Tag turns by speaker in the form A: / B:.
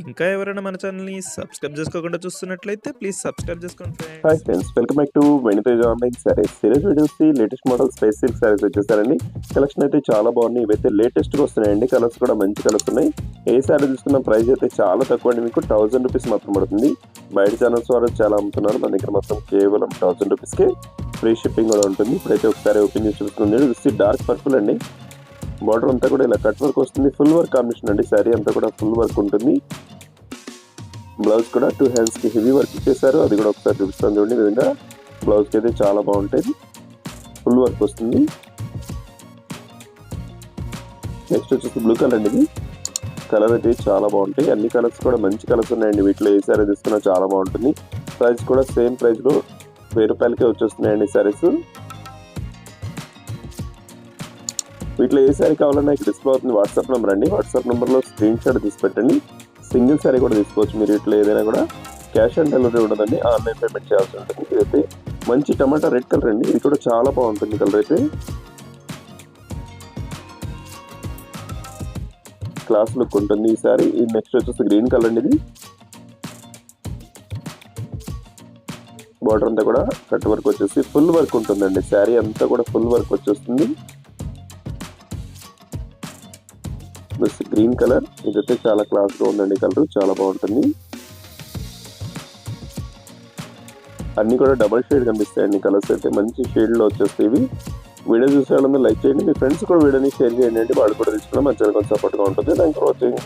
A: ఇంకా ఎవరైనా మన ఛానల్‌ని సబ్స్క్రైబ్ చేసుకోకుండా చూస్తున్నట్లయితే ప్లీజ్ సబ్స్క్రైబ్ చేసుకోండి
B: hi
A: friends.
B: Friends, welcome back to Venitej online sarees. ఈరోజు వీడియోస్కి latest model spice silk sarees వచ్చేసారండి. కలెక్షన్ అయితే చాలా బాగున్నాయి. ఇవైతే లేటెస్ట్గా వస్తున్నాయండి. కలర్స్ కూడా మంచి కలర్స్ ఉన్నాయి. ఏ సారీ తీసుకున్న ప్రైస్ అయితే చాలా తక్కువ అండి. మీకు 1000 రూపీస్ మాత్రం పడుతుంది. బయట ఛానల్స్ వారు చాలా అమ్ముతున్నారు. మన దగ్గర మొత్తం కేవలం 1000 రూపీస్కే ఫ్రీ షిప్పింగ్ కూడా ఉంటుంది. ఇప్పుడైతే ఒకసారి ఓపెన్ చేసి చూస్తుంది. ఇది డార్క్ పర్పుల్ అండి. బార్డర్ అంతా కూడా ఇలా కట్ వర్క్ వస్తుంది. ఫుల్ వర్క్ కాంబినేషన్ అండి. సారీ అంతా కూడా ఫుల్ వర్క్ ఉంటుంది. బ్లౌజ్ కూడా 2 హ్యాండ్స్కి హెవీ వర్క్ ఇచ్చేసారు. అది కూడా ఒకసారి చూపిస్తాను చూడండి. ఈ విధంగా బ్లౌజ్కి అయితే చాలా బాగుంటుంది. ఫుల్ వర్క్ వస్తుంది. నెక్స్ట్ వచ్చేసి బ్లూ కలర్ అండి. ఇది కలర్ అయితే చాలా బాగుంటాయి. అన్ని కలర్స్ కూడా మంచి కలర్స్ ఉన్నాయండి. వీటిలో ఏ సారీ తీసుకున్నా చాలా బాగుంటుంది. ప్రైస్ కూడా సేమ్ ప్రైస్లో 1000 రూపాయలకే వచ్చేస్తున్నాయండి సారీస్. వీటిలో ఏ సారీ కావాలన్నా ఇక్కడ డిస్ప్లే అవుతుంది వాట్సాప్ నెంబర్ అండి. వాట్సాప్ నెంబర్లో స్క్రీన్ షాట్ తీసి పెట్టండి. సింగిల్ సారీ కూడా తీసుకోవచ్చు మీరు. ఇట్లా ఏదైనా కూడా క్యాష్ ఆన్ డెలివరీ ఉండదండి. ఆన్లైన్ పేమెంట్ చేయాల్సి ఉంటుంది. ఇదైతే మంచి టమాటా రెడ్ కలర్ అండి. ఇది కూడా చాలా బాగుంటుంది. కలర్ అయితే క్లాస్ లుక్ ఉంటుంది ఈ సారీ. ఇది నెక్స్ట్ వచ్చేసి గ్రీన్ కలర్ అండి. ఇది బార్డర్ అంతా కూడా కట్ వర్క్ వచ్చేసి ఫుల్ వర్క్ ఉంటుందండి. శారీ అంతా కూడా ఫుల్ వర్క్ వచ్చేస్తుంది. గ్రీన్ కలర్ ఇదైతే చాలా క్లాస్ గా ఉందండి. కలర్ చాలా బాగుంటుంది. అన్ని కూడా డబల్ షేడ్ కనిపిస్తాయండి. కలర్స్ అయితే మంచి షేడ్ లో వచ్చేస్తాయి. ఇవి వీడియో చూసే వాళ్ళందరూ లైక్ చేయండి. మీ ఫ్రెండ్స్ కూడా వీడియోని షేర్ చేయండి. వాళ్ళు కూడా తీసుకున్నా మన ఛానల్ సపోర్ట్ గా ఉంటుంది. Thanks for watching.